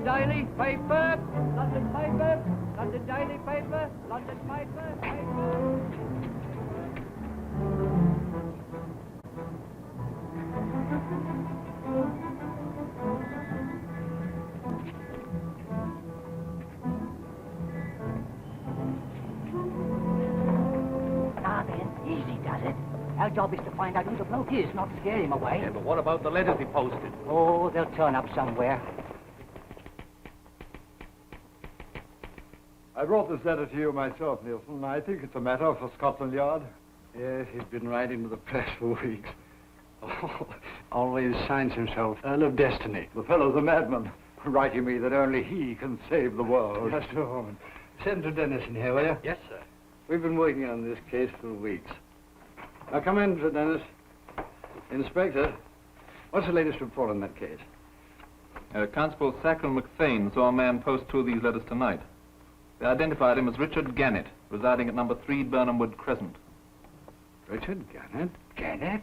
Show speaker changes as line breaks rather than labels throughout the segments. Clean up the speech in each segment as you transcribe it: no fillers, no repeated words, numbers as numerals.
London Daily Paper, London Paper, London Daily Paper, London Paper, Paper.
Now then, easy does it. Our job is to find out who the bloke is, not scare him away.
Yeah, but what about the letters he posted?
Oh, they'll turn up somewhere.
I brought this letter to you myself, Nielsen. I think it's a matter for Scotland Yard.
Yes, he's been writing to the press for weeks. Oh, always signs himself Earl of Destiny.
The fellow's a madman, writing me that only he can save the world.
Just a moment. Send to Dennison here, will you?
Yes, sir.
We've been working on this case for weeks. Now, come in, Mr. Dennis. Inspector, what's the latest report on that case?
Constable Sackville McFain saw a man post two of these letters tonight. They identified him as Richard Gannett, residing at number 3 Burnhamwood Crescent.
Richard Gannett? Gannett?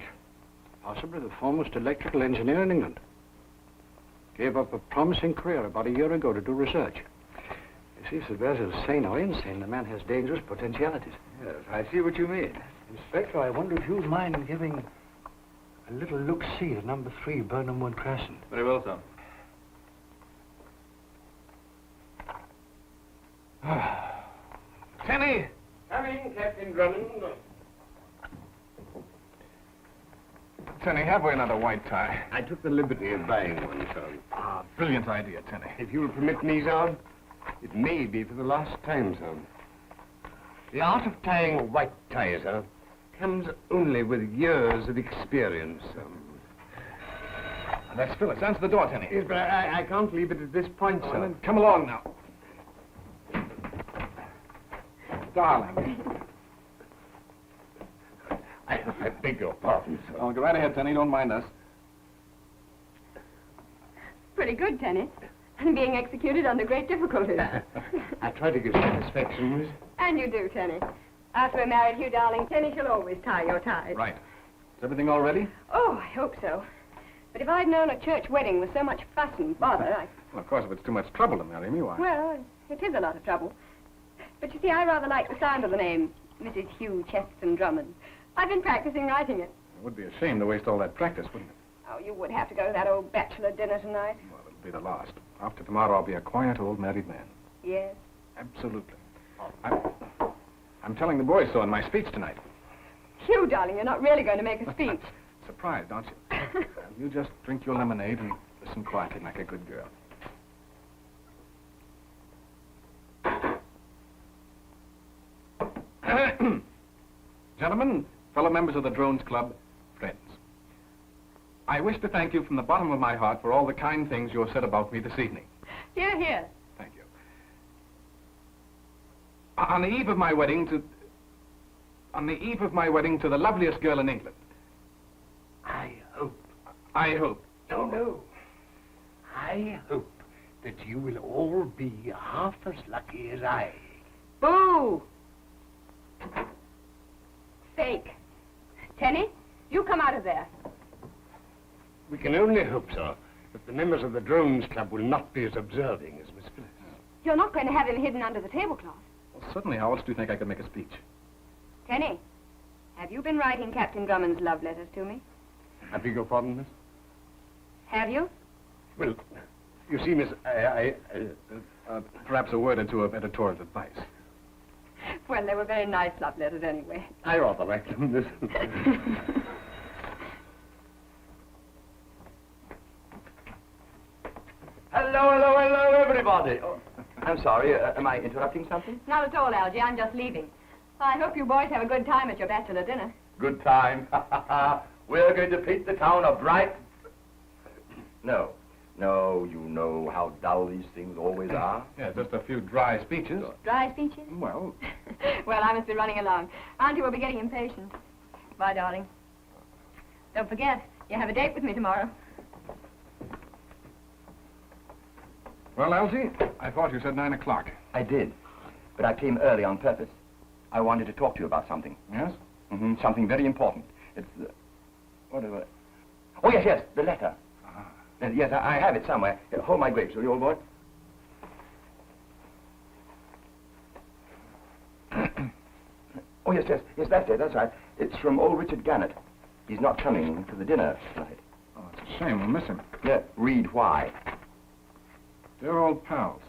Possibly the foremost electrical engineer in England. Gave up a promising career about a year ago to do research. You see, so whether sane or insane, the man has dangerous potentialities.
Yes, I see what you mean.
Inspector, I wonder if you'd mind giving a little look-see at number 3 Burnhamwood Crescent.
Very well, sir.
Tenny!
Coming, Captain Drummond.
Tenny, have we another white tie?
I took the liberty of buying one, sir.
Ah, brilliant idea, Tenny.
If you'll permit me, sir, it may be for the last time, sir. The art of tying white ties, sir, comes only with years of experience, sir.
That's Phyllis. Answer the door, Tenny.
Yes, but I can't leave it at this point,
Well,
sir.
then come along now. Darling.
I beg your pardon, sir.
Oh, go right ahead, Tenny. Don't mind us.
Pretty good, Tenny. And being executed under great difficulties.
I try to give satisfaction, miss.
And you do, Tenny. After we're married, Hugh, darling, Tenny shall always tie your ties.
Right. Is everything all ready?
Oh, I hope so. But if I'd known a church wedding was so much fuss and bother,
Well, of course, if it's too much trouble to marry me, why?
Well, it is a lot of trouble. But you see, I rather like the sound of the name, Mrs. Hugh Cheston Drummond. I've been practicing writing it.
It would be a shame to waste all that practice, wouldn't it?
Oh, you would have to go to that old bachelor dinner tonight.
Well, it'll be the last. After tomorrow, I'll be a quiet old married man.
Yes.
Absolutely. I'm telling the boys so in my speech tonight.
Hugh, darling, you're not really going to make a speech.
Surprised, aren't you? You just drink your lemonade and listen quietly like a good girl. Gentlemen, fellow members of the Drones Club, friends. I wish to thank you from the bottom of my heart for all the kind things you have said about me this evening.
Hear, hear.
Thank you. On the eve of my wedding to the loveliest girl in England.
I hope.
No.
I hope that you will all be half as lucky as I.
Boo! Fake. Tenny, you come out of there.
We can only hope, sir, that the members of the Drones Club will not be as observing as Miss Phyllis.
You're not going to have him hidden under the tablecloth.
Well, certainly, how else do you think I could make a speech?
Tenny, have you been writing Captain Drummond's love letters to me?
I beg your pardon, miss?
Have you?
Well, you see, miss,
Perhaps a word or two of editorial advice.
Well, they were very nice love letters anyway.
I rather like them, miss.
Hello, everybody. Oh, I'm sorry, am I interrupting something?
Not at all, Algy. I'm just leaving. I hope you boys have a good time at your bachelor dinner.
Good time. We're going to paint the town a bright... No, you know how dull these things always are.
Yeah, just a few dry speeches.
Dry speeches?
Well...
Well, I must be running along. Auntie will be getting impatient. Bye, darling. Don't forget, you have a date with me tomorrow.
Well, Elsie, I thought you said 9 o'clock.
I did, but I came early on purpose. I wanted to talk to you about something.
Yes?
Mm-hmm, something very important. It's the... Whatever... Oh, yes, the letter. Yes, I have it somewhere. Here, hold my grapes, will you, old boy? Oh, yes, that's it, that's right. It's from old Richard Gannett. He's not coming to the dinner tonight.
Oh, it's a shame. We'll miss him.
Yeah, read why.
Dear old pals,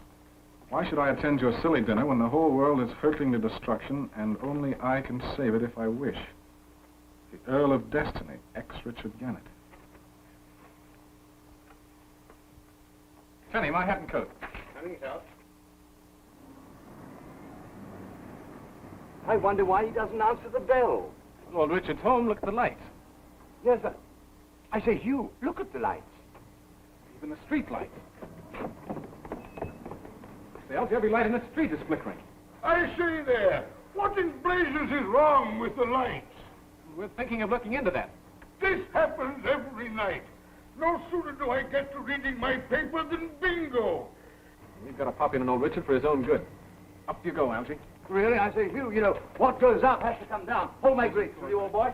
why should I attend your silly dinner when the whole world is hurtling to destruction and only I can save it if I wish? The Earl of Destiny, ex-Richard Gannett. Penny, my hat and coat.
Coming out.
I wonder why he doesn't answer the bell.
Lord Richard's home. Look at the lights.
Yes, sir. I say, Hugh, look at the lights.
Even the street lights. Say, Elsie, every light in the street is flickering.
I say there, what in blazes is wrong with the lights?
We're thinking of looking into that.
This happens every night. No sooner do I get to reading my paper than bingo.
We've got to pop in on old Richard for his own good. Up you go, Elsie.
Really? I say, Hugh, you know, what goes up has to come down. Hold my grease, will you, old boy?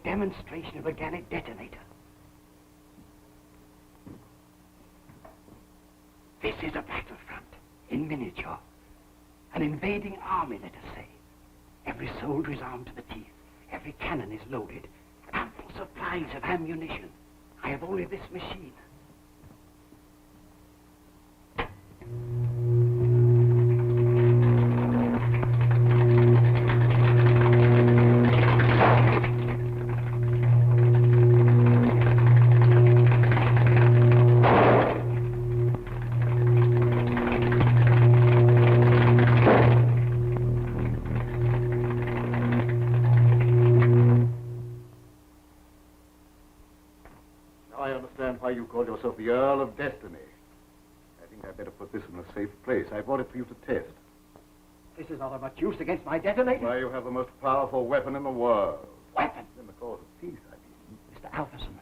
Demonstration of a Gannett detonator. This is a battlefront in miniature. An invading army, let us say. Every soldier is armed to the teeth. Every cannon is loaded. Ample supplies of ammunition. I have only this machine.
The Earl of Destiny. I think I'd better put this in a safe place. I brought it for you to test.
This is not of much use against my detonator.
Why, you have the most powerful weapon in the world.
Weapon?
In the cause of peace, I mean.
Mr. Alferson,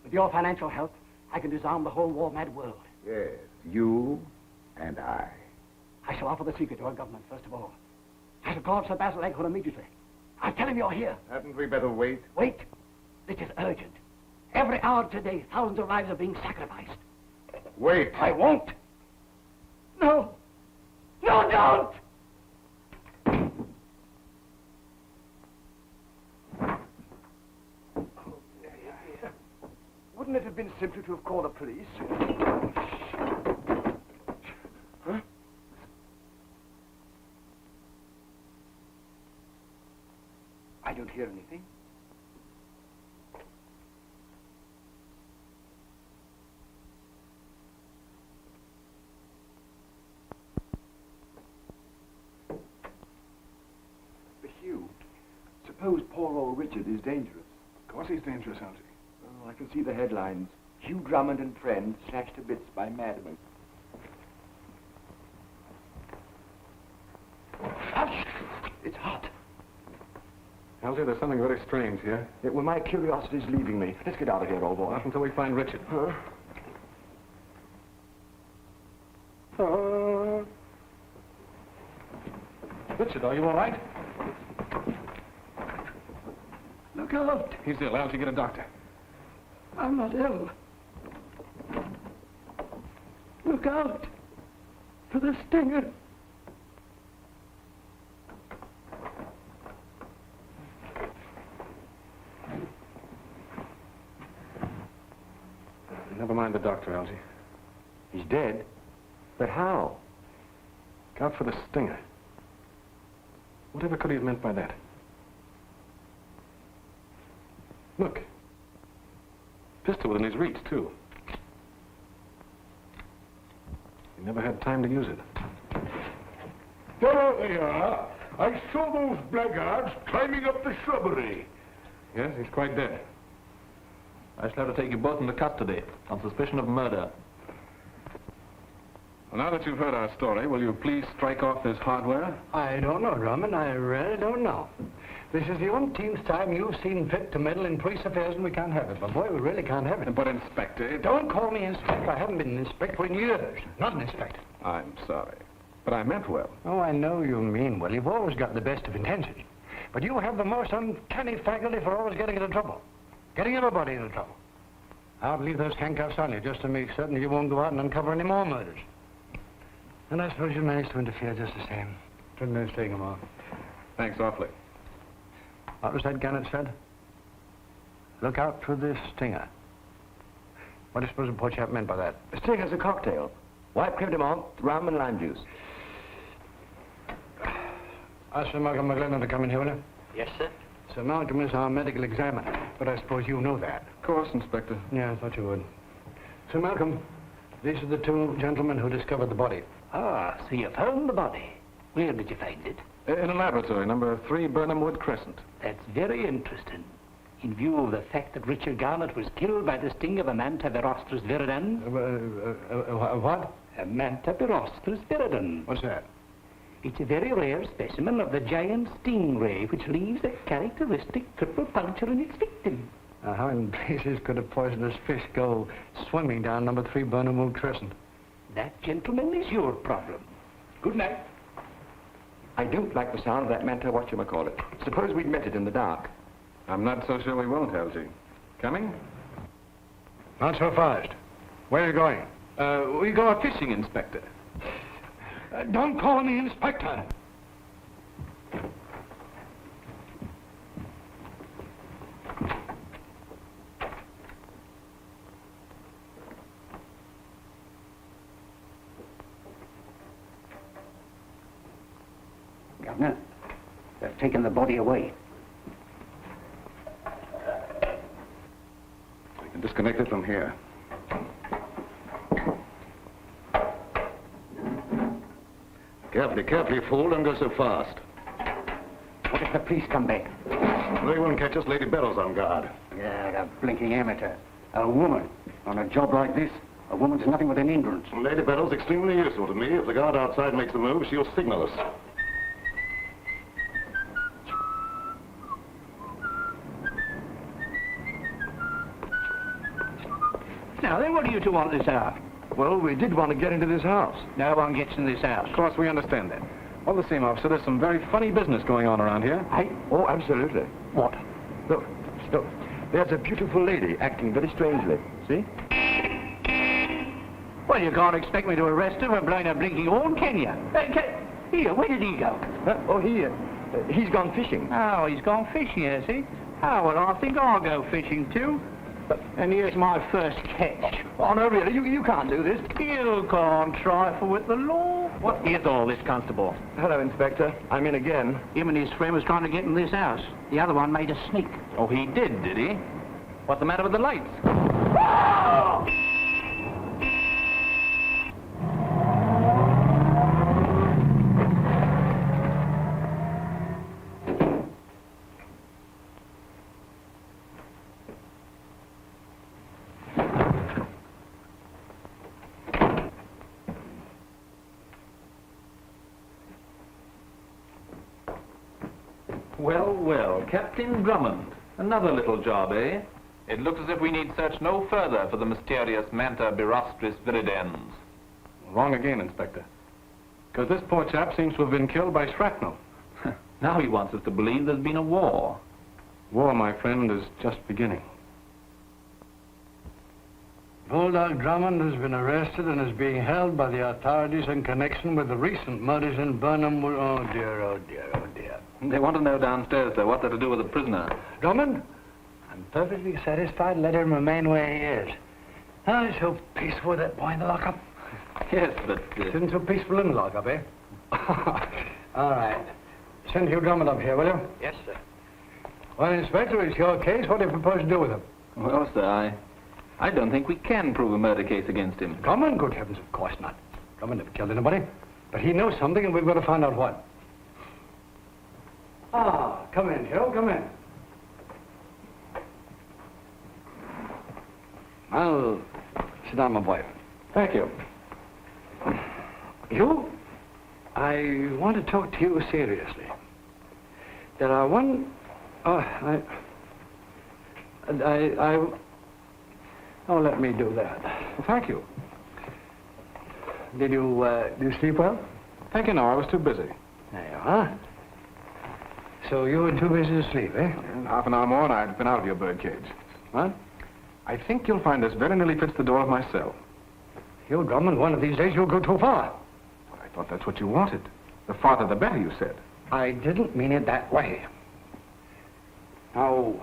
with your financial help, I can disarm the whole war-mad world.
Yes, you and I.
I shall offer the secret to our government, first of all. I shall call up Sir Basil Leghorn immediately. I'll tell him you're here.
Hadn't we better wait?
Wait. This is urgent. Every hour today, thousands of lives are being sacrificed.
Wait.
I won't. No. No, don't! Wouldn't it have been simpler to have called the police? Huh? I don't hear anything.
Suppose poor old Richard is dangerous.
Of course he's dangerous, Elsie.
Oh, I can see the headlines. Hugh Drummond and friends slashed to bits by madmen. It's hot.
Elsie, there's something very strange here.
Well, my curiosity's leaving me. Let's get out of here, old boy.
Not until we find Richard.
Huh?
Richard, are you all right?
Look out!
He's ill. Elsie, get a doctor.
I'm not ill. Look out for the stinger.
Never mind the doctor, Elsie.
He's dead? But how?
Look out for the stinger. Whatever could he have meant by that? Look. Pistol within his reach, too. He never had time to use it.
There they are. I saw those blackguards climbing up the shrubbery.
Yes, he's quite dead.
I shall have to take you both into custody on suspicion of murder.
Well, now that you've heard our story, will you please strike off this hardware?
I don't know, Drummond. I really don't know. This is the umpteenth time you've seen fit to meddle in police affairs, and we can't have it. But, boy, we really can't have it.
But, Inspector...
Don't call me inspector. I haven't been an inspector in years. Not an inspector.
I'm sorry. But I meant well.
Oh, I know you mean well. You've always got the best of intentions. But you have the most uncanny faculty for always getting into trouble. Getting everybody into trouble. I'll leave those handcuffs on you just to make certain you won't go out and uncover any more murders. And I suppose you managed to interfere just the same. 10 minutes taking them off.
Thanks awfully.
What was that Gannett said? Look out for this stinger. What do you suppose the poor chap meant by that?
The stinger's a cocktail. White creme de menthe, rum and lime juice.
Ask Sir Malcolm McLennan to come in here, will you?
Yes, sir.
Sir Malcolm is our medical examiner, but I suppose you know that.
Of course, Inspector.
Yeah, I thought you would. Sir Malcolm, these are the two gentlemen who discovered the body.
Ah, so you found the body. Where did you find it?
In a laboratory, number 3 Burnham Wood Crescent.
That's very interesting. In view of the fact that Richard Garnett was killed by the sting of a Manta virostris viridans.
What?
A Manta virostris viridans.
What's that?
It's a very rare specimen of the giant stingray, which leaves a characteristic triple puncture in its victim.
How in blazes could a poisonous fish go swimming down number 3 Burnham Wood Crescent?
That, gentlemen, is your problem. Good night.
I don't like the sound of that Manta whatchamacallit. Suppose we'd met it in the dark.
I'm not so sure we won't, Halsey. Coming?
Not so fast. Where are you going?
We go fishing, Inspector.
Don't call me inspector.
Governor, they've taken the body away.
We can disconnect it from here.
Carefully, fool. Don't go so fast.
What if the police come back?
They won't catch us. Lady Beryl's on guard.
Yeah, the blinking amateur. A woman on a job like this. A woman's nothing but an hindrance.
Lady Beryl's extremely useful to me. If the guard outside makes a move, she'll signal us.
Now then, what do you two want this hour?
Well, we did want to get into this house.
No one gets in this house.
Of course, we understand that. All the same, officer, there's some very funny business going on around here.
Oh, absolutely.
What?
Look. There's a beautiful lady acting very strangely. See?
Well, you can't expect me to arrest her for blowing a blinking horn, can you? Here, where did he go?
He's gone fishing.
Oh, he's gone fishing, has he? Oh, well, I think I'll go fishing, too. And here's my first catch.
Oh, no, really, you can't do this.
You can't trifle with the law. What is all this, Constable?
Hello, Inspector. I'm in again.
Him and his friend was trying to get in this house. The other one made a sneak.
Oh, he did he? What's the matter with the lights? Well, Captain Drummond. Another little job, eh? It looks as if we need search no further for the mysterious Manta virostris viridens.
Wrong again, Inspector. Because this poor chap seems to have been killed by shrapnel.
Now he wants us to believe there's been a war.
War, my friend, is just beginning.
Bulldog Drummond has been arrested and is being held by the authorities in connection with the recent murders in Burnham Wood. Oh, dear, oh, dear, oh, dear.
They want to know downstairs, sir, what they're to do with the prisoner.
Drummond, I'm perfectly satisfied. Let him remain where he is. Oh, it's so peaceful with that boy in the lockup.
Yes, but...
It isn't so peaceful in the lockup, eh? All right. Send Hugh Drummond up here, will you?
Yes, sir.
Well, Inspector, it's your case. What do you propose to do with him?
Well, sir, I don't think we can prove a murder case against him.
Drummond? Good heavens, of course not. Drummond never killed anybody. But he knows something, and we've got to find out what. Ah, come in, Hugh, come in. Well, sit down, my boy.
Thank you.
Hugh, I want to talk to you seriously. There are one Oh, let me do that.
Well, thank you.
Did you sleep well?
Thank you, no, I was too busy.
There you are. So you were too busy to sleep, eh?
And half an hour more and I'd been out of your birdcage.
What?
I think you'll find this very nearly fits the door of my cell.
You, Drummond, one of these days you'll go too far.
Well, I thought that's what you wanted. The farther the better, you said.
I didn't mean it that way. Now,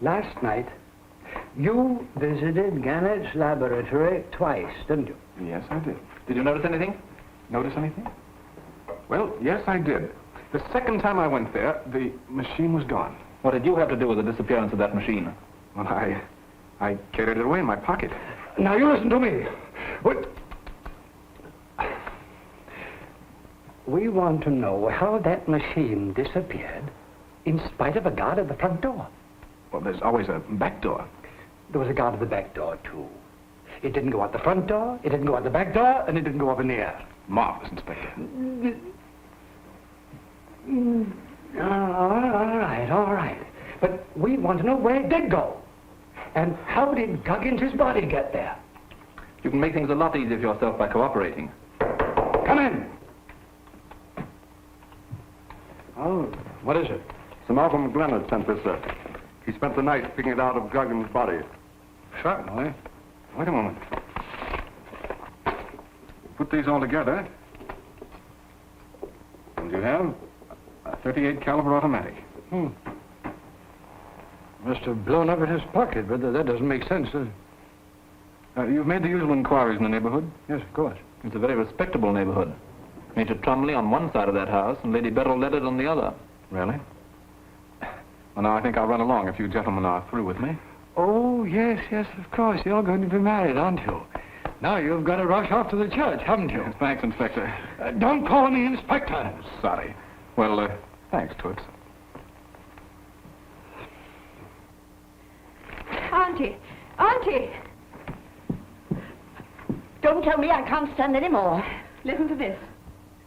last night, you visited Gannett's laboratory twice, didn't you?
Yes, I did.
Did you notice anything?
Notice anything? Well, yes, I did. The second time I went there, the machine was gone.
What did you have to do with the disappearance of that machine?
Well, I carried it away in my pocket.
Now, you listen to me. What? We want to know how that machine disappeared in spite of a guard at the front door.
Well, there's always a back door.
There was a guard at the back door, too. It didn't go out the front door, it didn't go out the back door, and it didn't go up in the air.
Marvelous, Inspector.
All right. But we want to know where it did go. And how did Guggins' body get there?
You can make things a lot easier for yourself by cooperating.
Come in. Oh, what is it?
Sir Malcolm Glenn sent this, sir. He spent the night picking it out of Guggins' body.
Certainly.
Wait a moment. Put these all together. And you have a .38 caliber automatic.
Must have blown up in his pocket, but that doesn't make sense, does it?
You've made the usual inquiries in the neighborhood?
Yes, of course.
It's a very respectable neighborhood. Major Trumley on one side of that house and Lady Beryl Leonard on the other.
Really? Well, now I think I'll run along if you gentlemen are through with me.
Oh, yes, of course. You're going to be married, aren't you? Now you've got to rush off to the church, haven't you?
Thanks, Inspector.
Don't call me Inspector.
Sorry. Well, thanks, Toots.
Auntie!
Don't tell me I can't stand any more.
Listen to this.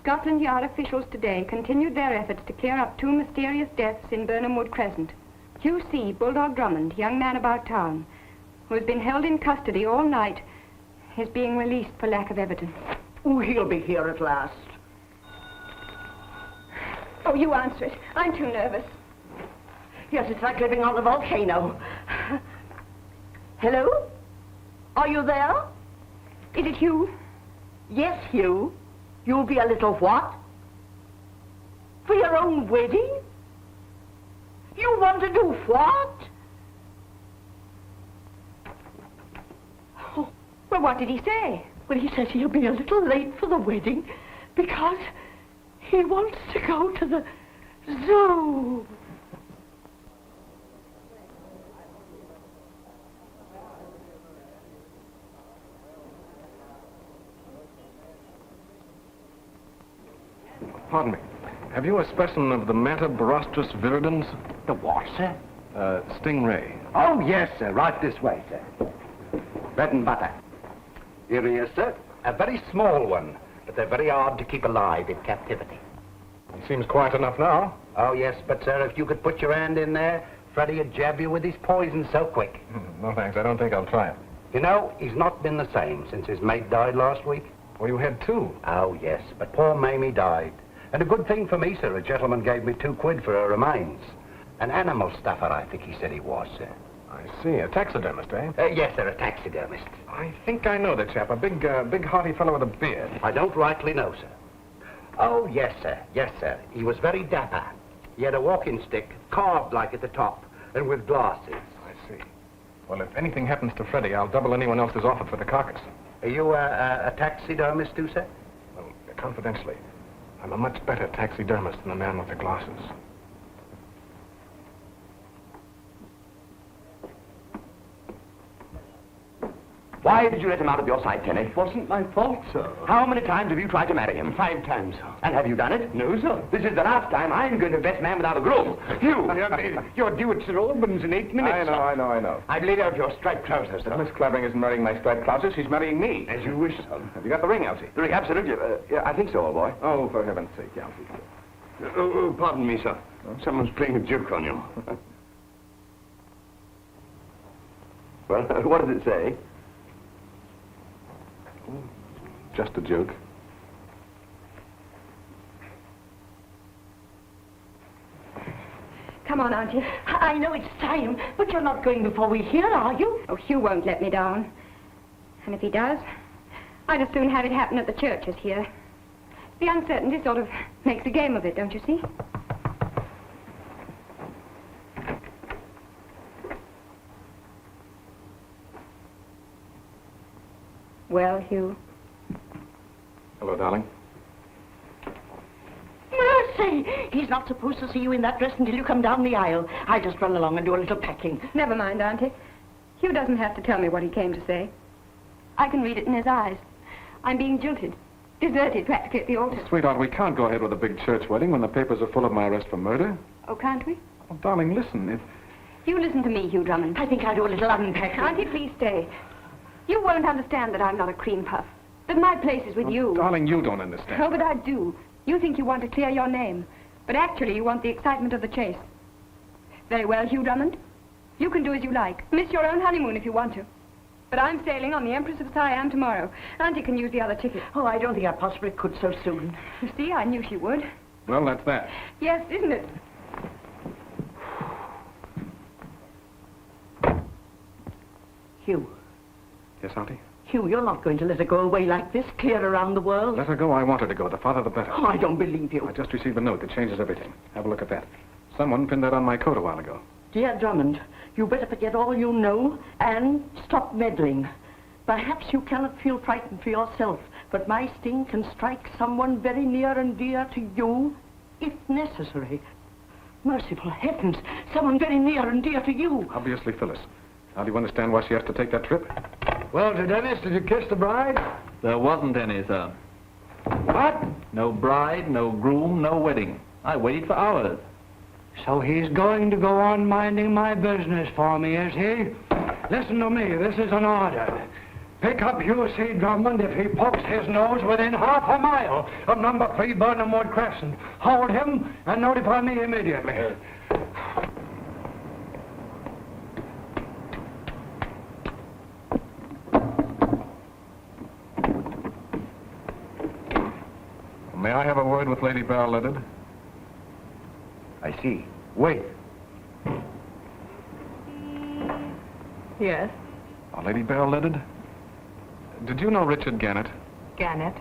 Scotland Yard officials today continued their efforts to clear up 2 mysterious deaths in Burnham Wood Crescent. QC Bulldog Drummond, young man about town, who has been held in custody all night, is being released for lack of evidence.
Oh, he'll be here at last.
Oh, you answer it. I'm too nervous.
Yes, it's like living on a volcano. Hello? Are you there?
Is it Hugh?
Yes, Hugh. You'll be a little what? For your own wedding? You want to do what?
Oh, well, what did he say?
Well, he says he'll be a little late for the wedding because he wants to go to the zoo.
Pardon me. Have you a specimen of the Metaborostris viridans?
The what, sir?
Stingray.
Oh, yes, sir. Right this way, sir. Bread and butter. Here he is, sir. A very small one, but they're very hard to keep alive in captivity.
He seems quiet enough now.
Oh, yes, but, sir, if you could put your hand in there, Freddie would jab you with his poison so quick.
No, thanks. I don't think I'll try it.
You know, he's not been the same since his mate died last week.
Well, you had 2.
Oh, yes, but poor Mamie died. And a good thing for me, sir. A gentleman gave me 2 quid for her remains. An animal stuffer, I think he said he was, sir.
I see. A taxidermist, eh?
Yes, sir, a taxidermist.
I think I know the chap. A big, hearty fellow with a beard.
I don't rightly know, sir. Oh, yes, sir. Yes, sir. He was very dapper. He had a walking stick, carved like at the top, and with glasses.
I see. Well, if anything happens to Freddie, I'll double anyone else's offer for the carcass.
Are you a taxidermist, too, sir?
Well, confidentially, I'm a much better taxidermist than the man with the glasses.
Why did you let him out of your sight, Tenny?
It wasn't my fault, sir.
How many times have you tried to marry him?
5 times, sir.
And have you done it?
No, sir.
This is the last time I'm going to best man without a groom. You!
You're due at Sir Albans in 8 minutes.
I know.
I've laid out your striped trousers,
But
sir.
Miss Clavering isn't marrying my striped trousers. She's marrying me.
As you wish, sir.
Have you got the ring, Elsie?
Absolutely. Yeah, I think so, old boy.
Oh, for heaven's sake, Elsie.
Oh, pardon me, sir.
Someone's playing a joke on you. Well, what does it say?
Just a joke.
Come on, Auntie.
I know it's time, but you're not going before we hear, are you?
Oh, Hugh won't let me down. And if he does, I'd as soon have it happen at the church as here. The uncertainty sort of makes a game of it, don't you see? Well, Hugh.
Hello, darling.
Mercy! He's not supposed to see you in that dress until you come down the aisle. I'll just run along and do a little packing.
Never mind, Auntie. Hugh doesn't have to tell me what he came to say. I can read it in his eyes. I'm being jilted. Deserted practically at the altar.
Sweetheart, we can't go ahead with a big church wedding when the papers are full of my arrest for murder.
Oh, can't we?
Oh, darling, listen.
You listen to me, Hugh Drummond.
I think I'll do a little unpacking.
Auntie, please stay. You won't understand that I'm not a cream puff. That my place is with you.
Darling, you don't understand.
Oh, but I do. You think you want to clear your name. But actually, you want the excitement of the chase. Very well, Hugh Drummond. You can do as you like. Miss your own honeymoon if you want to. But I'm sailing on the Empress of Siam tomorrow. Auntie can use the other ticket.
Oh, I don't think I possibly could so soon.
You see, I knew she would.
Well, that's that.
Yes, isn't it?
Hugh.
Yes, Auntie?
Hugh, you're not going to let her go away like this, clear around the world?
Let her go. I want her to go. The farther, the better.
Oh, I don't believe you.
I just received a note that changes everything. Have a look at that. Someone pinned that on my coat a while ago.
Dear Drummond, you better forget all you know and stop meddling. Perhaps you cannot feel frightened for yourself, but my sting can strike someone very near and dear to you, if necessary. Merciful heavens, someone very near and dear to you.
Obviously, Phyllis. Now, do you understand why she has to take that trip?
Well, Sir Dennis, did you kiss the bride?
There wasn't any, sir.
What?
No bride, no groom, no wedding. I waited for hours.
So he's going to go on minding my business for me, is he? Listen to me, this is an order. Pick up Hugh C. Drummond if he pokes his nose within half a mile of number 3 Burnham Wood Crescent. Hold him and notify me immediately.
May I have a word with Lady Barrel-Leonard?
I see. Wait.
Yes,
Lady Barrel-Leonard? Did you know Richard Gannett?
Gannett.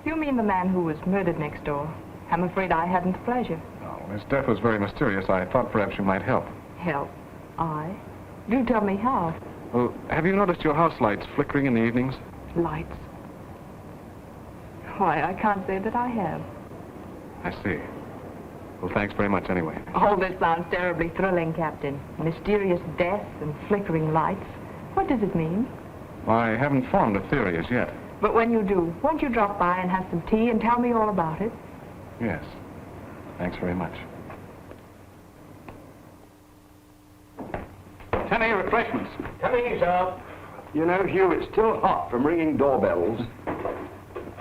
You mean the man who was murdered next door? I'm afraid I hadn't the pleasure.
Oh, his death was very mysterious. I thought perhaps you might help.
Help? I? Do tell me how.
Well, have you noticed your house lights flickering in the evenings?
Lights? Why, I can't say that I have.
I see. Well, thanks very much anyway.
All this sounds terribly thrilling, Captain. Mysterious death and flickering lights. What does it mean?
Well, I haven't formed a theory as yet.
But when you do, won't you drop by and have some tea and tell me all about it?
Yes. Thanks very much.
Any refreshments?
Coming, sir. You know, Hugh, it's still hot from ringing doorbells.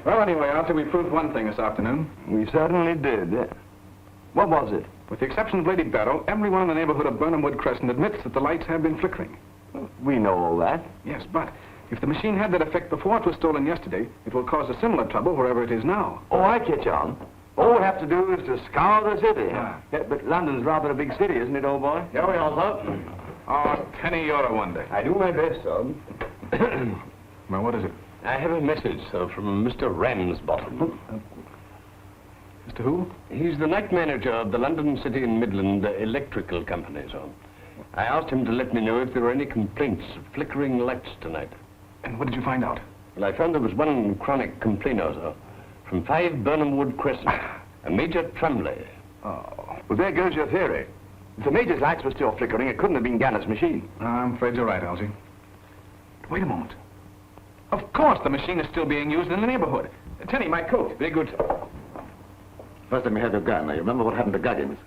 Well, anyway, Arthur, we proved one thing this afternoon.
We certainly did. What was it?
With the exception of Lady Barrow, everyone in the neighborhood of Burnham Wood Crescent admits that the lights have been flickering.
We know all that.
Yes, but if the machine had that effect before it was stolen yesterday, it will cause a similar trouble wherever it is now.
Oh, I catch on. All we have to do is to scour the city.
Yeah.
But London's rather a big city, isn't it, old boy?
Yeah, we are, sir. Oh, Tenny, you're a wonder.
I do my best, sir.
Well, what is it?
I have a message, sir, from Mr. Ramsbottom.
Mr. Who?
He's the night manager of the London City and Midland Electrical Company, sir. I asked him to let me know if there were any complaints of flickering lights tonight.
And what did you find out?
Well, I found there was one chronic complainer, sir, from 5 Burnham Wood Crescent, a Major Trumley.
Oh, well, there goes your theory. If the Major's lights were still flickering, it couldn't have been Gannett's machine.
I'm afraid you're right, Algy. Wait a moment. Of course the machine is still being used in the neighborhood. Tenny, my coat. Very good.
First, let me have your gun. Now, you remember what happened to Guggins?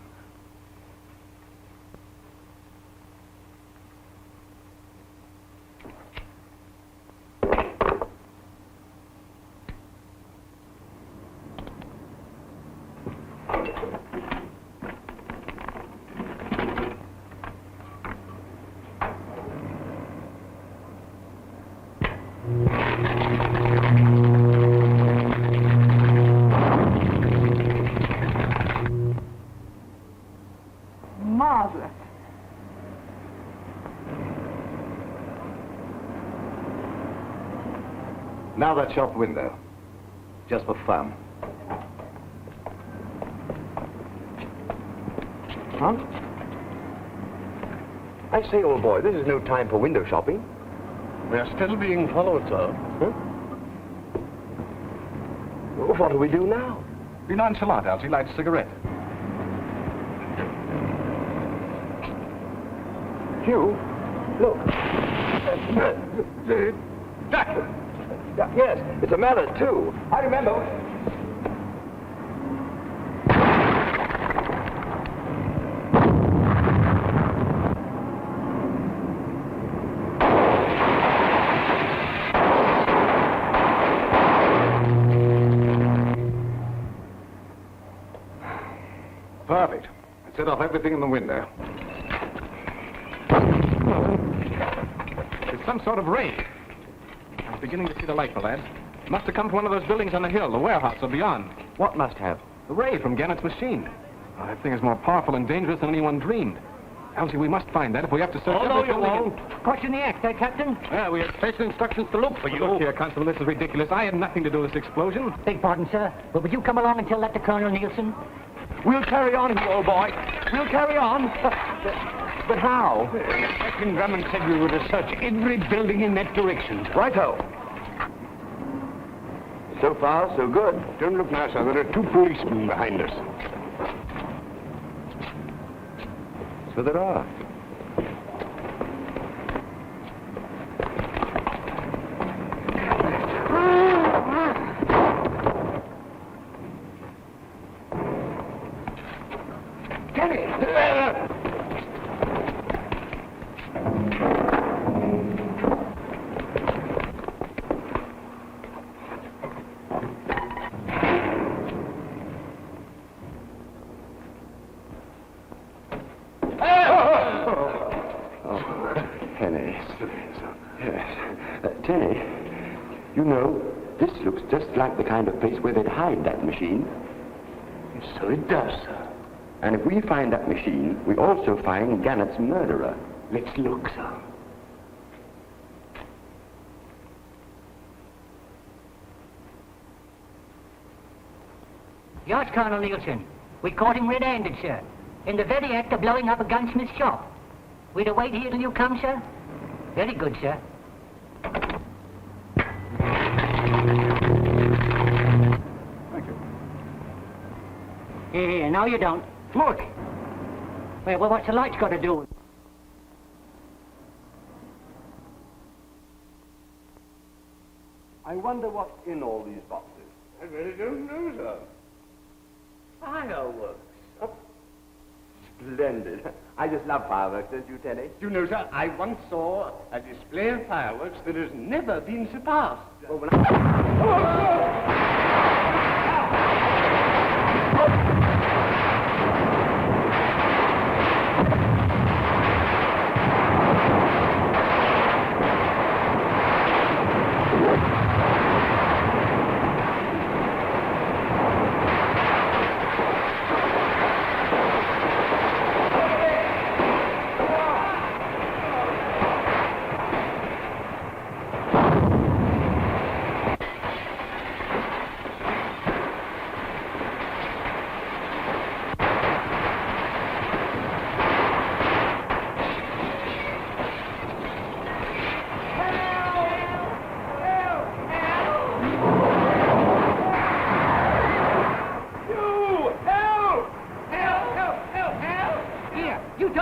Marvelous.
Now that shop window. Just for fun.
Huh? I say, old boy, this is no time for window shopping.
We're still being followed, sir.
Huh? What do we do now?
Be nonchalant, Algy. Light a cigarette.
Hugh, look. Yes, it's a mallet, too. I remember.
Perfect. I set off everything in the window. It's some sort of ray. I'm beginning to see the light, my lad. Must have come from one of those buildings on the hill, the warehouse or beyond.
What must have?
The ray from Gannett's machine. Oh, that thing is more powerful and dangerous than anyone dreamed. Elsie, we must find that if we have to search
Oh, no,
every
you
building
won't.
Question the act, Captain?
Yeah, we have special instructions to look for you. Look here, Constable, this is ridiculous. I had nothing to do with this explosion.
Beg pardon, sir, but would you come along and tell that to Colonel Nielsen?
We'll carry on, you old boy. We'll carry on. But how?
Captain Drummond said we were to search every building in that direction.
Righto. So far, so good.
Don't look now, sir. There are 2 policemen behind us.
So there are. Like the kind of place where they'd hide that machine.
So it does, sir.
And if we find that machine, we also find Gannett's murderer.
Let's look, sir.
Yes, Colonel Nielsen. We caught him red-handed, sir, in the very act of blowing up a gunsmith's shop. We'd await here till you come, sir. Very good, sir. Yeah, no, you don't. Look. Well, what's the light's got to do with it?
I wonder what's in all these boxes.
I really don't know, sir.
Fireworks. Oh, splendid. I just love fireworks, don't you, Teddy?
You know, sir, I once saw a display of fireworks that has never been surpassed.
Well, when I...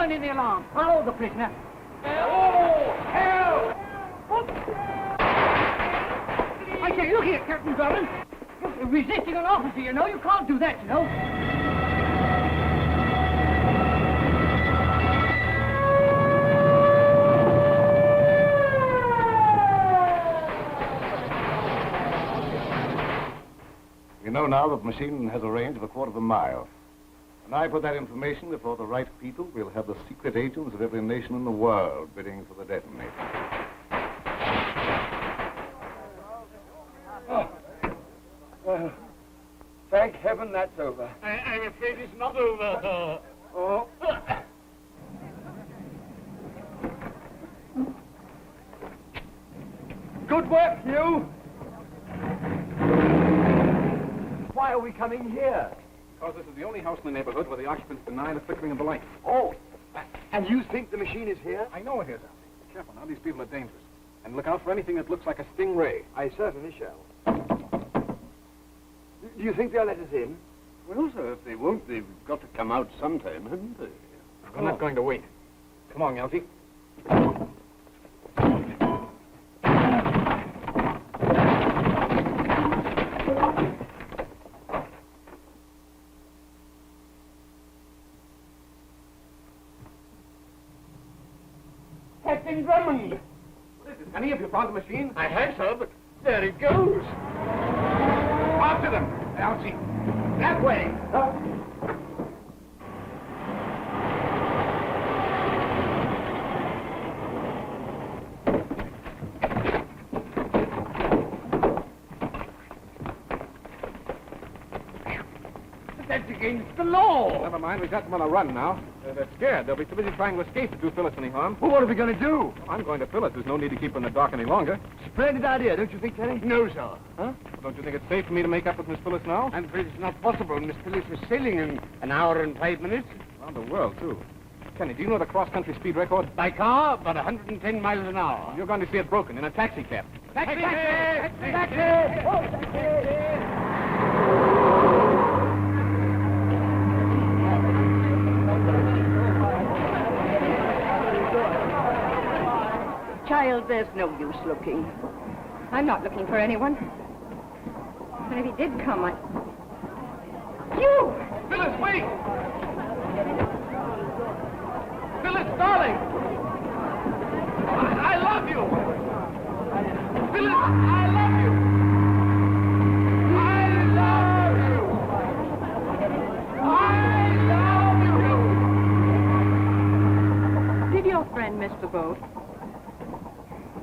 In the alarm. Follow the prisoner.
Help!
I say, look here, Captain Drummond. You're resisting an officer, you know. You can't do that, you know.
We know now that the machine has a range of 1/4 mile. When I put that information before the right people, we'll have the secret agents of every nation in the world bidding for the detonator.
Well, thank heaven that's over.
I'm afraid it's not over.
Oh. Good work, Hugh. Why are we coming here?
Because this is the only house in the neighborhood where the occupants deny the flickering of the lights.
Oh, and you think the machine is here?
I know it is, Alfie. Be careful now, these people are dangerous. And look out for anything that looks like a stingray.
I certainly shall. Do you think they'll let us in?
Well, sir, if they won't, they've got to come out sometime, haven't they? We're not going to wait. Come on, Alfie.
Captain Drummond!
What is it, Penny? Have you found the machine?
I have, sir, but there it goes.
After them, Alfie.
That way. That's against the law.
Never mind, we've got them on a run now. They're scared. They'll be too busy trying to escape to do Phyllis any harm.
Well, what are we going to do?
I'm going to Phyllis. There's no need to keep her in the dark any longer.
Splendid idea, don't you think, Terry? No, sir.
Huh? Well, don't you think it's safe for me to make up with Miss Phyllis now?
I'm afraid it's not possible. Miss Phyllis is sailing in an hour and 5 minutes.
Around the world, too. Kenny, do you know the cross-country speed record?
By car, about 110 miles an hour.
You're going to see it broken in a taxi cab.
Taxi! Taxi! Taxi! Oh, taxi!
Child, there's no use looking.
I'm not looking for anyone. And if he did come, I... You!
Phyllis, wait! Phyllis, darling! I love you! Phyllis, I love you! I love you! I love you!
Did your friend miss the boat?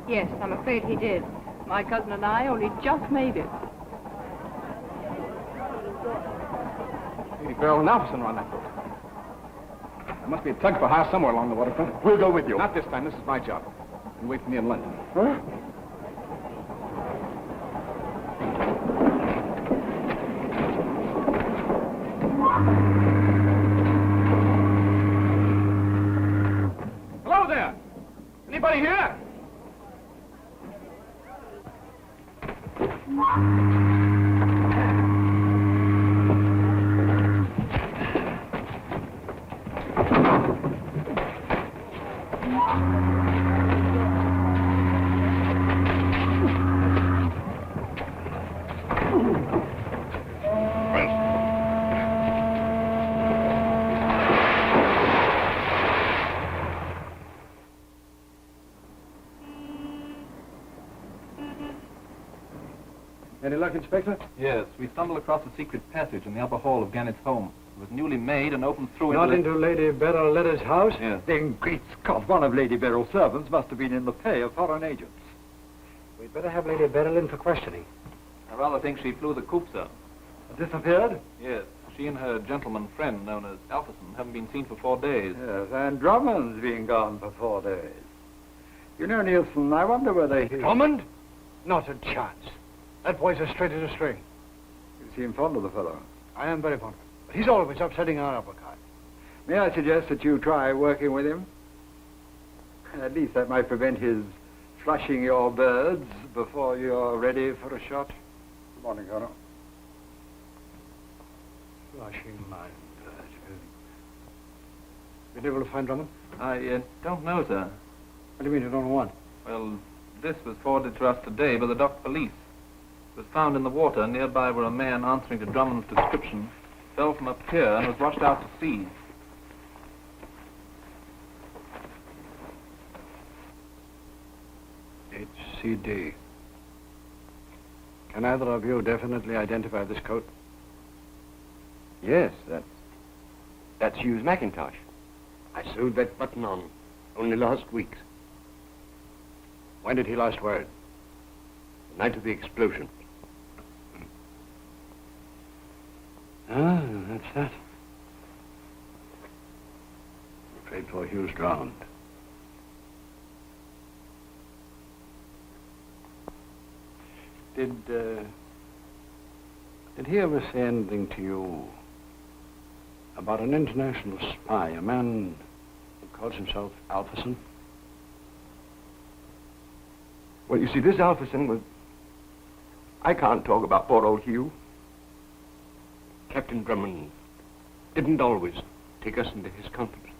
Yes, I'm afraid he did. My cousin and I only just made it.
Lady Beryl and Alpherson are on that boat. There must be a tug for hire somewhere along the waterfront.
We'll go with you.
Not this time. This is my job. You wait for me in London.
Huh?
Hello there! Anybody here? Any luck, Inspector?
Yes, we stumbled across a secret passage in the upper hall of Gannett's home. It was newly made and opened through
Not
into
into Lady Beryl Leonard's house?
Yes.
Then, great Scott, one of Lady Beryl's servants must have been in the pay of foreign agents.
We'd better have Lady Beryl in for questioning.
I rather think she flew the coop, sir.
Disappeared?
Yes, she and her gentleman friend, known as Alpherson, haven't been seen for 4 days.
Yes, and Drummond's been gone for 4 days. You know, Nielsen, I wonder whether he...
Drummond? Not a chance. That boy's as straight as a string.
You seem fond of the fellow.
I am very fond of him. But he's always upsetting our apple cart.
May I suggest that you try working with him? At least that might prevent his flushing your birds before you're ready for a shot. Good morning, Colonel.
Flushing my birds. Been able to find Drummond?
I don't know, sir.
What do you mean you don't know what?
Well, this was forwarded to us today by the dock police. It was found in the water nearby where a man answering to Drummond's description fell from a pier and was washed out to sea.
HCD. Can either of you definitely identify this coat?
Yes, that's Hughes McIntosh. I sewed that button on only last week.
When did he last wear it?
The night of the explosion.
Ah, that's that. I'm afraid poor Hugh's drowned. Did he ever say anything to you about an international spy, a man who calls himself Alpherson?
Well, you see, this Alpherson was... I can't talk about poor old Hugh.
Captain Drummond didn't always take us into his confidence.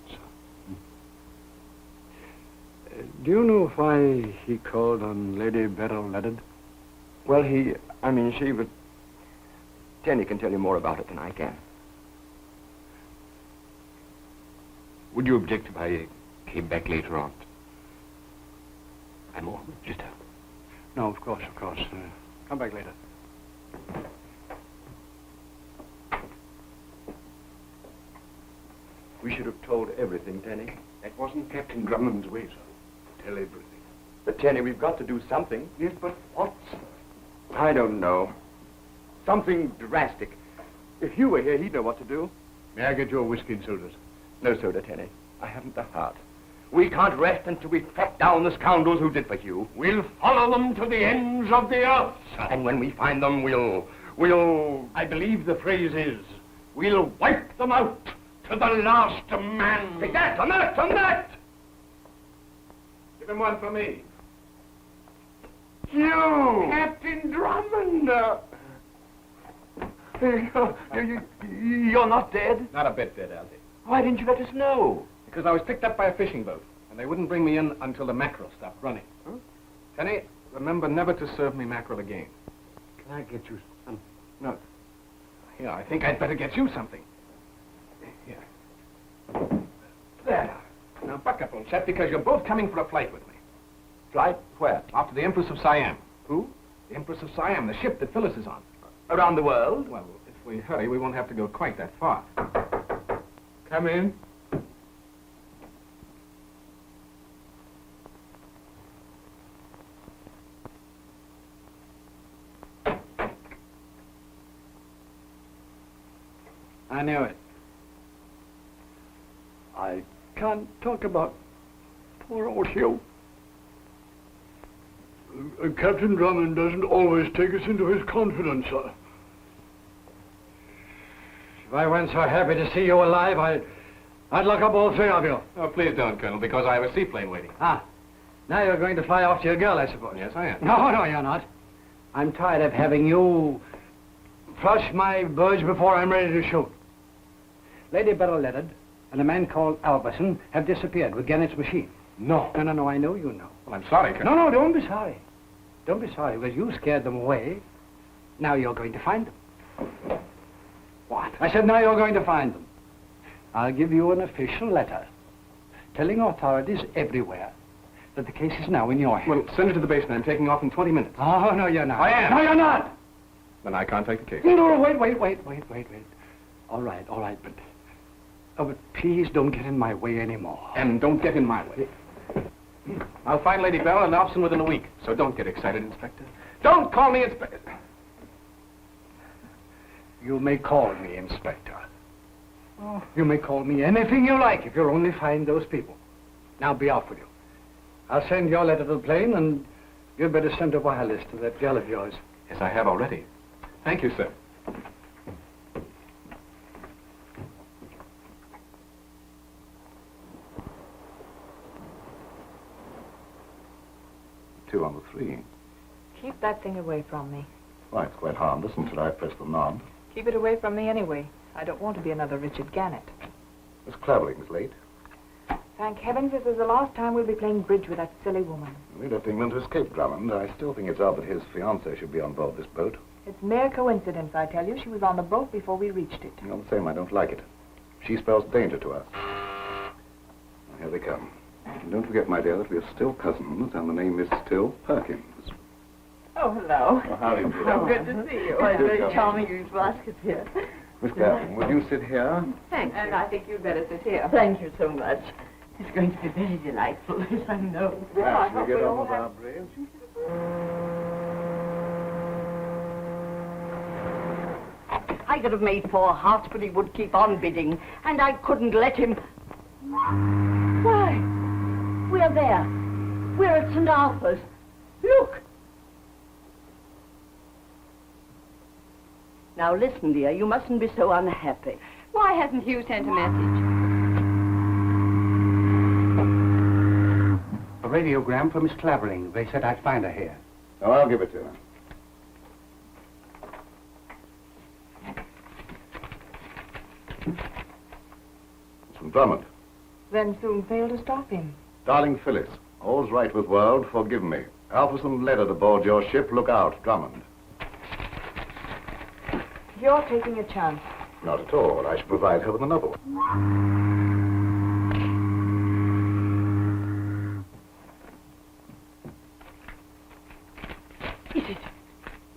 Do you know why he called on Lady Beryl Leonard?
Well, she was... Tenny can tell you more about it than I can.
Would you object if I came back later on? I'm all just out.
No, of course. Come back later.
We should have told everything, Tenny.
That wasn't Captain Drummond's way, sir. Tell everything.
But, Tenny, we've got to do something.
Yes, but what?
I don't know. Something drastic. If Hugh were here, he'd know what to do.
May I get your whiskey and sodas?
No soda, Tenny. I haven't the heart. We can't rest until we track down the scoundrels who did for Hugh.
We'll follow them to the ends of the earth, sir.
And when we find them, we'll...
I believe the phrase is, we'll wipe them out to the last man.
Take that! On that!
Give him one for me.
Hugh!
Captain Drummond!
You're not dead?
Not a bit dead, Algy.
Why didn't you let us know?
Because I was picked up by a fishing boat, and they wouldn't bring me in until the mackerel stopped running.
Huh?
Tenny, remember never to serve me mackerel again.
Can I get you some?
No. Here, I think I'd better get you something. Here. There. Now, buck up, old chap, because you're both coming for a flight with me.
Flight? Where?
Off to the Empress of Siam.
Who?
The Empress of Siam, the ship that Phyllis is on.
Around the world?
Well, if we hurry, we won't have to go quite that far.
Come in.
I knew it. I can't talk about poor old Hugh. Captain Drummond doesn't always take us into his confidence, sir. If I weren't so happy to see you alive, I'd lock up all three of you.
Oh, please don't, Colonel, because I have a seaplane waiting.
Ah, now you're going to fly off to your girl, I suppose.
Yes, I am.
No, you're not. I'm tired of having you flush my birds before I'm ready to shoot. Lady Beryl Leonard and a man called Alberson have disappeared with Gannett's machine.
No.
No, I know you know.
Well, I'm sorry, Colonel.
No, don't be sorry. Don't be sorry, because you scared them away. Now you're going to find them. What? I said now you're going to find them. I'll give you an official letter telling authorities everywhere that the case is now in your hands.
Well, send it to the base, and I'm taking off in 20 minutes.
Oh, no, you're not.
I am.
No, you're not.
Then I can't take the case.
No, wait. All right, but please don't get in my way anymore.
And don't get in my way. I'll find Lady Bell and Alpherson within a week, so don't get excited, Inspector. Don't call me Inspector.
You may call me Inspector. Oh, you may call me anything you like if you'll only find those people. Now be off with you. I'll send your letter to the plane, and you'd better send a wireless to that girl of yours.
Yes, I have already. Thank you, sir.
Two on the three.
Keep that thing away from me.
Why, it's quite harmless until I press the knob.
Keep it away from me anyway. I don't want to be another Richard Gannett.
Miss Clavering's late.
Thank heavens this is the last time we'll be playing bridge with that silly woman.
We left England to escape Drummond. I still think it's odd that his fiancée should be on board this boat.
It's mere coincidence, I tell you. She was on the boat before we reached it.
All the same, I don't like it. She spells danger to us. Now, here they come. And don't forget, my dear, that we are still cousins, and the name is still Perkins.
Oh, hello.
Oh, how do you do?
Oh, good to see you. It's very charming you to ask us here.
Miss Clavering, will you sit here?
Thank you.
And I think you'd better sit here.
Thank you so much. It's going to be very delightful, yes, I know.
Perhaps we get on with our brains.
I I could have made 4 hearts, but he would keep on bidding, and I couldn't let him. Why? We're there. We're at St. Arthur's. Look. Now listen, dear, you mustn't be so unhappy.
Why hasn't Hugh sent a message?
A radiogram from Miss Clavering. They said I'd find her here.
Oh, I'll give it to her.
It's from Drummond.
Then soon failed to stop him.
Darling Phyllis, all's right with world, forgive me. Alpherson letter to board your ship, look out, Drummond.
You're taking a chance.
Not at all. I shall provide her with another one.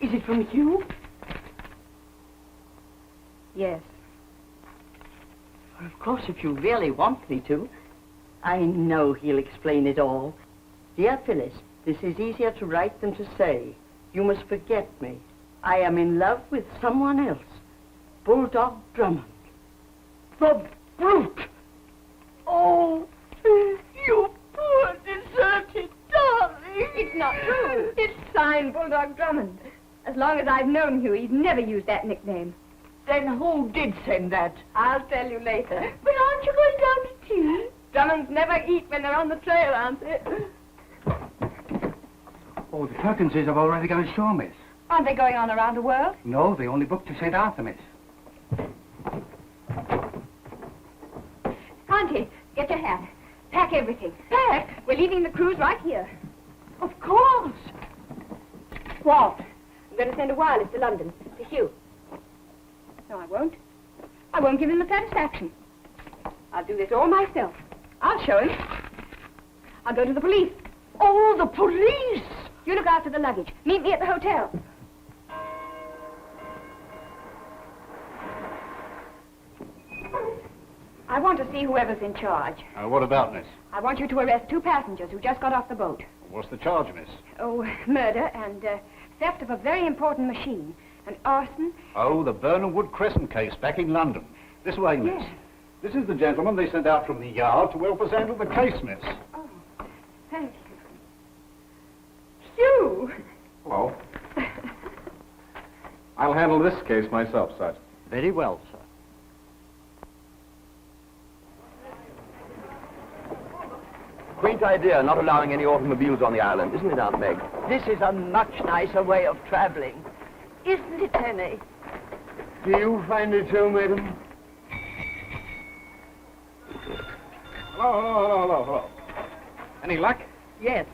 Is it from Hugh?
Yes.
Well, of course, if you really want me to. I know he'll explain it all. Dear Phyllis, this is easier to write than to say. You must forget me. I am in love with someone else. Bulldog Drummond. The brute! Oh, you poor deserted darling!
It's not true. It's signed Bulldog Drummond. As long as I've known Hugh, he's never used that nickname.
Then who did send that?
I'll tell you later.
But aren't you going down to tea?
Drummonds never eat when they're on the trail, aren't they?
Oh, the Perkinses have already gone ashore, miss.
Aren't they going on around the world?
No, they only booked to St. Arthur, miss.
Auntie, get your hat. Pack everything. Pack? We're leaving the cruise right here.
Of course.
Walt, I'm going to send a wireless to London, to Hugh. No, I won't. I won't give him the satisfaction. I'll do this all myself. I'll show him. I'll go to the police.
Oh, the police!
You look after the luggage. Meet me at the hotel. I want to see whoever's in charge.
What about, miss?
I want you to arrest 2 passengers who just got off the boat.
What's the charge, miss?
Oh, murder and theft of a very important machine. And arson.
Oh, the Burnham Wood Crescent case back in London. This way, miss.
Yes.
This is the gentleman they sent out from the yard to help us handle the case, miss.
Oh, thank you. Hugh!
Hello. I'll handle this case myself, Sergeant.
Very well, sir.
Quaint idea, not allowing any automobiles on the island, isn't it, Aunt Meg?
This is a much nicer way of traveling. Isn't it, Henny?
Do you find it so, madam?
Hello.
Any luck?
Yes.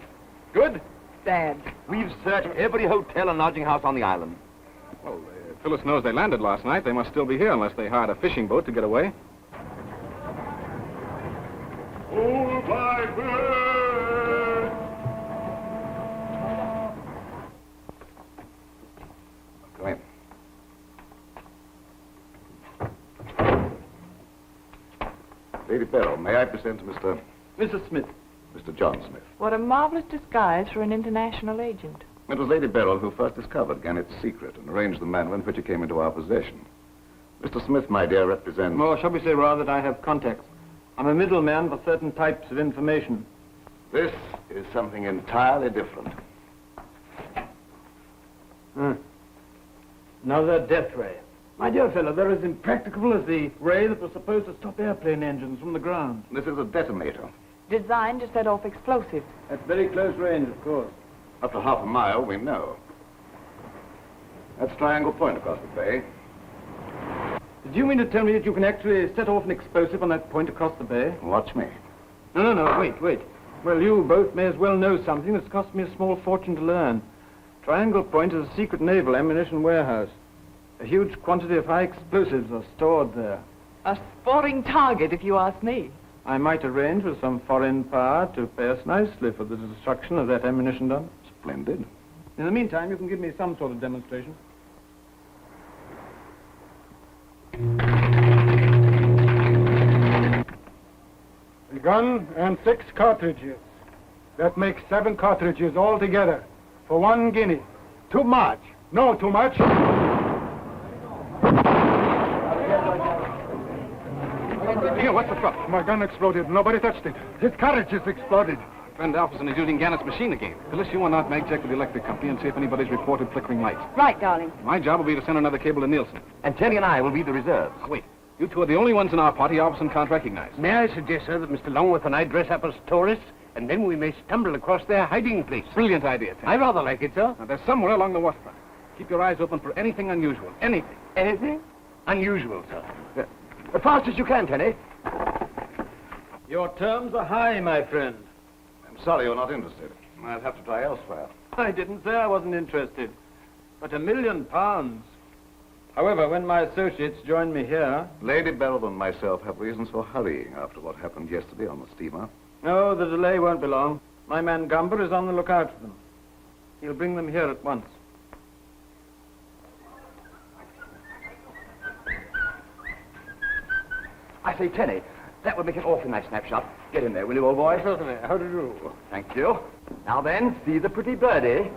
Good?
Bad.
We've searched every hotel and lodging house on the island.
Well, Phyllis knows they landed last night. They must still be here unless they hired a fishing boat to get away.
Oh, my bird!
Come in. Lady Beryl, may I present to
Mrs. Smith.
Mr. John Smith.
What a marvelous disguise for an international agent.
It was Lady Beryl who first discovered Gannett's secret and arranged the manner in which it came into our possession. Mr. Smith, my dear, represents...
Or shall we say rather that I have contacts. I'm a middleman for certain types of information.
This is something entirely different.
Another death ray. My dear fellow, they're as impracticable as the ray that was supposed to stop airplane engines from the ground.
This is a detonator.
Designed to set off explosives.
At very close range, of course.
Up to half a mile, we know. That's Triangle Point across the bay.
Did you mean to tell me that you can actually set off an explosive on that point across the bay?
Watch me.
No, wait. Well, you both may as well know something that's cost me a small fortune to learn. Triangle Point is a secret naval ammunition warehouse. A huge quantity of high explosives are stored there.
A sporting target, if you ask me.
I might arrange with some foreign power to pay us nicely for the destruction of that ammunition dump.
Splendid.
In the meantime, you can give me some sort of demonstration.
A gun and 6 cartridges. That makes 7 cartridges altogether for 1 guinea. Too much. No, too much.
the trouble?
My gun exploded. Nobody touched it. His carriage is exploded.
Friend Alpherson is using Gannett's machine again. Phyllis, you and Aunt Meg check with the electric company and see if anybody's reported flickering lights.
Right, darling.
My job will be to send another cable to Nielsen.
And Jenny and I will be the reserves.
Now, wait. You two are the only ones in our party Alpherson can't recognize.
May I suggest, sir, that Mr. Longworth and I dress up as tourists, and then we may stumble across their hiding place?
Brilliant idea, Tim.
I rather like it, sir.
Now, they're somewhere along the waterfront. Keep your eyes open for anything unusual. Anything.
Anything? Unusual, sir.
As fast as you can, Tenny.
Your terms are high, my friend.
I'm sorry you're not interested. I'll have to try elsewhere.
I didn't say I wasn't interested. But £1 million. However, when my associates join me here...
Lady Beryl and myself have reasons for hurrying after what happened yesterday on the steamer.
No, the delay won't be long. My man Gumber is on the lookout for them. He'll bring them here at once.
I say, Tenny, that would make an awfully nice snapshot. Get in there, will you, old boy?
Certainly. How do you do?
Thank you. Now then, see the pretty birdie.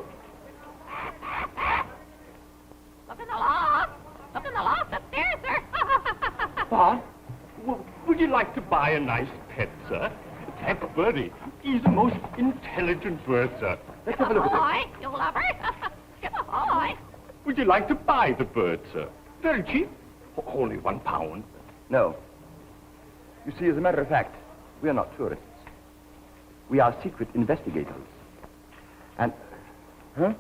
Look in the loft. Look in the loft upstairs, sir.
What? Would you like to buy a nice pet, sir? That birdie. He's the most intelligent bird, sir.
Let's have a look at
Ahoy, you lover. Ahoy.
Would you like to buy the bird, sir? Very cheap. Only £1.
No. You see, as a matter of fact, we are not tourists. We are secret investigators. And... Huh?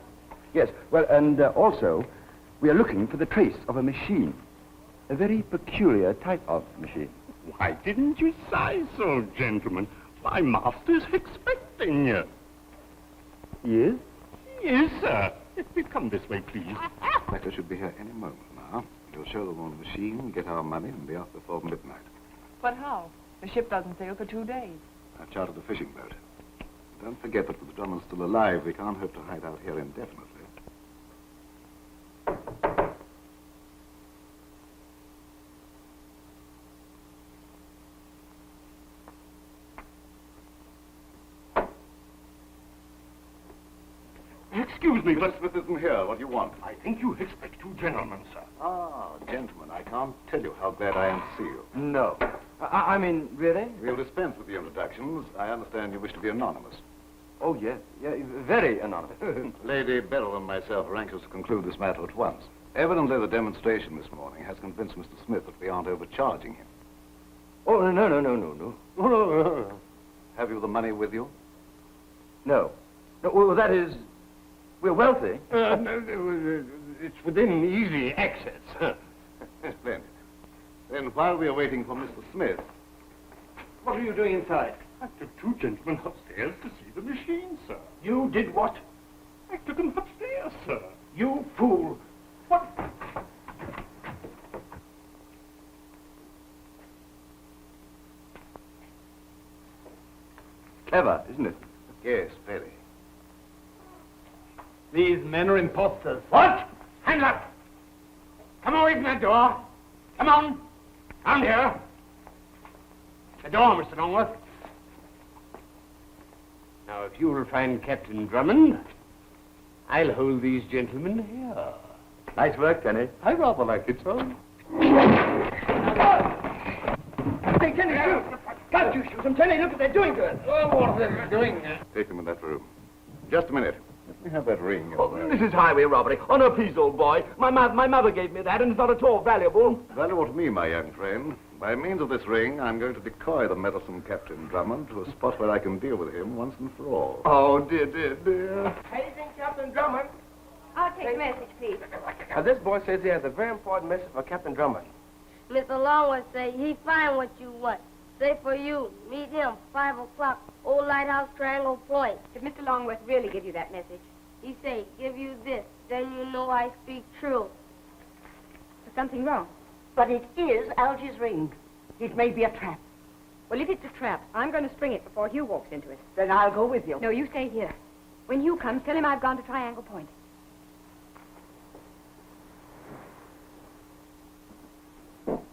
Yes, well, and also, we are looking for the trace of a machine. A very peculiar type of machine.
Why didn't you say so, gentlemen? My master's expecting you.
He is?
Yes, sir. Come this way, please.
Inspector should be here any moment now. He'll show them on the machine, get our money, and be off before midnight.
But how? The ship doesn't sail for 2 days.
I've chartered a fishing boat. Don't forget that with the Drummond still alive, we can't hope to hide out here indefinitely.
Excuse me, but...
Smith isn't here. What do you want?
I think you expect 2 gentlemen, sir.
Ah, gentlemen, I can't tell you how glad I am to see you.
No. I mean, really?
We'll dispense with the introductions. I understand you wish to be anonymous.
Oh, yes. Yeah, very anonymous.
Lady Beryl and myself are anxious to conclude this matter at once. Evidently, the demonstration this morning has convinced Mr. Smith that we aren't overcharging him.
Oh, no.
Have you the money with you?
No. No, well, that is... We're wealthy.
It's within easy access.
Splendid. Then while we are waiting for Mr. Smith...
What are you doing inside?
I took 2 gentlemen upstairs to see the machine, sir.
You did what?
I took them upstairs, sir.
You fool. What?
Clever, isn't it?
Yes, very.
These men are imposters.
What? Hands up! Come away from that door. Come on. Down here. The door, Mr. Longworth. Now, if you will find Captain Drummond, I'll hold these gentlemen here.
Nice work, Tenny.
I rather like it, sir.
Hey, Tenny, shoot! Can't you shoot them, Tenny? Look what they're doing to us. Oh, what are they doing?
Take them in that room. Just a minute. Let me have that ring.
This is highway robbery. Oh, no, please, old boy. My mother gave me that, and it's not at all valuable.
Valuable to me, my young friend. By means of this ring, I'm going to decoy the meddlesome Captain Drummond to a spot where I can deal with him once and for all.
Oh, dear, dear, dear.
Anything, Captain Drummond?
I'll take the message, please.
This boy says he has a very important message for Captain Drummond.
Mr. Longworth say he find what you want. Say for you, meet him, 5 o'clock, Old Lighthouse, Triangle Point.
Did Mr. Longworth really give you that message?
He say, give you this, then you know I speak true.
Is something wrong?
But it is Algy's ring. It may be a trap.
Well, if it's a trap, I'm going to spring it before Hugh walks into it.
Then I'll go with you.
No, you stay here. When Hugh comes, tell him I've gone to Triangle Point.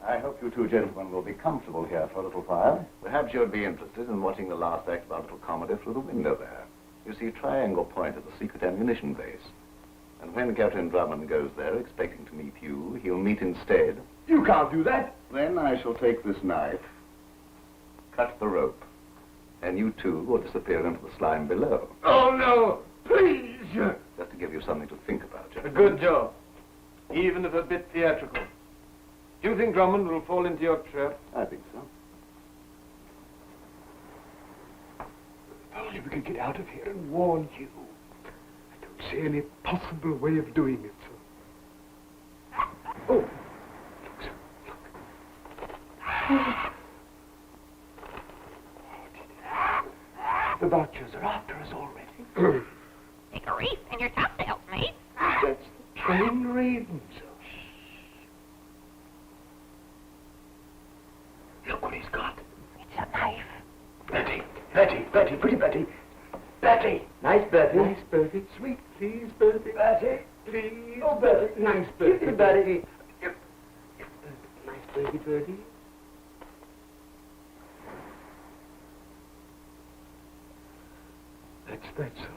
I hope you 2 gentlemen will be comfortable here for a little while. Perhaps you'd be interested in watching the last act of our little comedy through the window there. You see, Triangle Point is a secret ammunition base. And when Captain Drummond goes there expecting to meet you, he'll meet instead...
You can't do that.
Then I shall take this knife cut the rope. And you two will disappear into the slime below.
Oh, no! Please!
Just to give you something to think about,
A
gentlemen.
good job. Even if a bit theatrical. Do you think Drummond will fall into your trap?
I think so.
If only we could get out of here and warn you. I don't see any possible way of doing it, sir. Oh! Look, sir. Look. The vultures are after us already.
Take a reef in your topsails, mate.
That's the trained raven, sir. Look what he's got.
It's a knife.
Bertie, pretty Bertie. Bertie.
Nice, Bertie.
Nice, Bertie. Sweet, please, Bertie.
Bertie.
Please.
Oh, Bertie.
Nice, Bertie.
Give me Bertie.
Nice, Bertie. That's that, sir.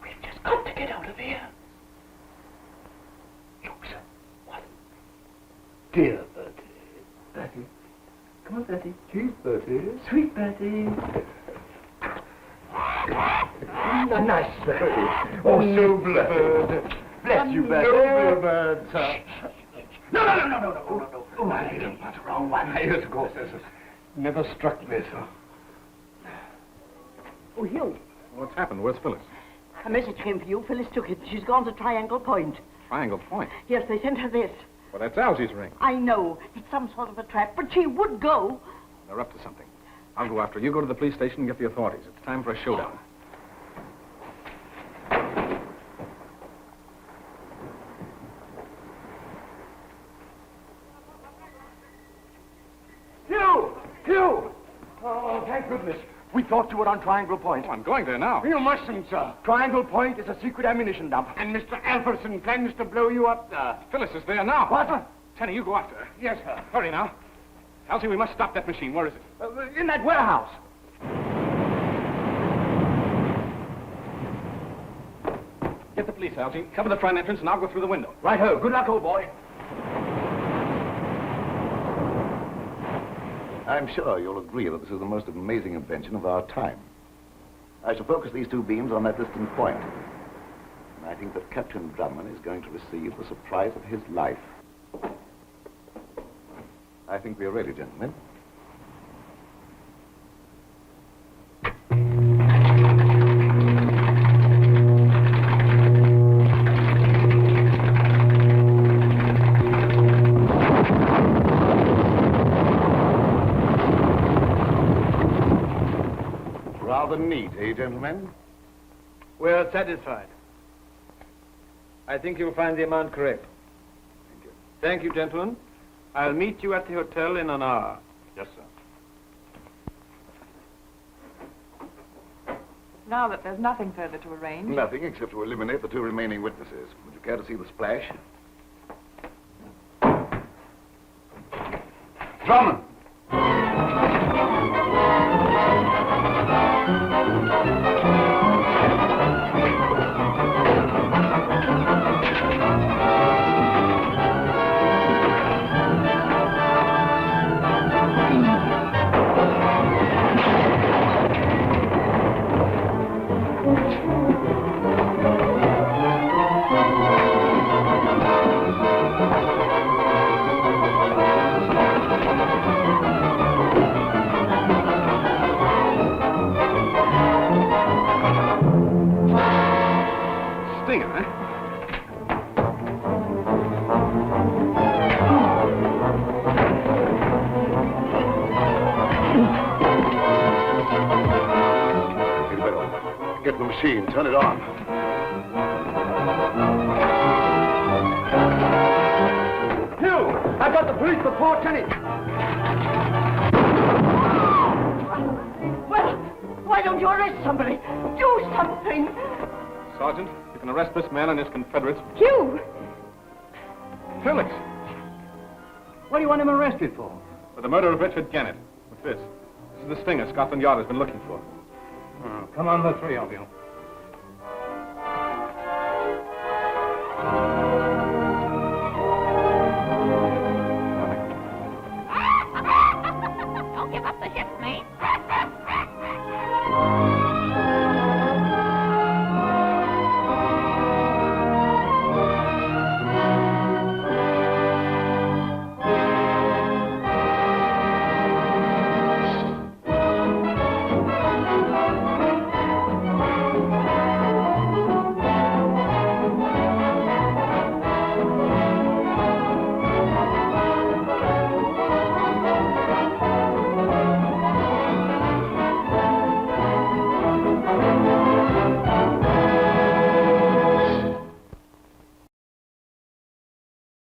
We've just got to get out of here.
Look, sir. What? Dear Bertie. Bertie. Come on, Bertie. Cheese, Bertie.
Sweet Bertie.
Nice, Bertie. Oh, so blessed.
Bless you, Bertie.
Noble bird, sir. No. Oh, I don't want the wrong one. Years ago, sir. Never struck me, sir.
Oh, Hugh,
What's happened? Where's Phyllis?
a message came for you. Phyllis took it. She's gone to Triangle Point.
Triangle Point.
Yes, they sent her this.
Well, that's Algy's ring.
I know. It's some sort of a trap, but she would go.
They're up to something. I'll go after her. You go to the police station and get the authorities. It's time for a showdown.
Hugh! Oh, thank goodness. We thought you were on Triangle Point.
Oh, I'm going there now.
You mustn't, sir.
Triangle Point is a secret ammunition dump.
And Mr. Alferson plans to blow you up there.
Phyllis is there now.
What?
Tenny, you go after her.
Yes, sir.
Hurry now. Elsie, we must stop that machine. Where is it?
In that warehouse.
Get the police, Elsie. Cover the front entrance, and I'll go through the window.
Right-ho. Good luck, old boy.
I'm sure you'll agree that this is the most amazing invention of our time. I shall focus these two beams on that distant point. And I think that Captain Drummond is going to receive the surprise of his life. I think we are ready, gentlemen. Rather neat, eh, gentlemen?
We're satisfied. I think you'll find the amount correct.
Thank you.
Thank you, gentlemen. I'll meet you at the hotel in an hour.
Yes, sir.
Now that there's nothing further to arrange.
Nothing except to eliminate the two remaining witnesses. Would you care to see the splash?
Drummond!
Stinger, eh?
You'd better get the machine. Turn it on.
Hugh! I've got the police for Port Tenny.
Well, why don't you arrest somebody? Do something.
Sergeant, you can arrest this man and his confederates.
Hugh!
Phillips!
What do you want him arrested for?
For the murder of Richard Gannett. With this. This is the stinger Scotland Yard has been looking for.
Oh, come on, the three of you.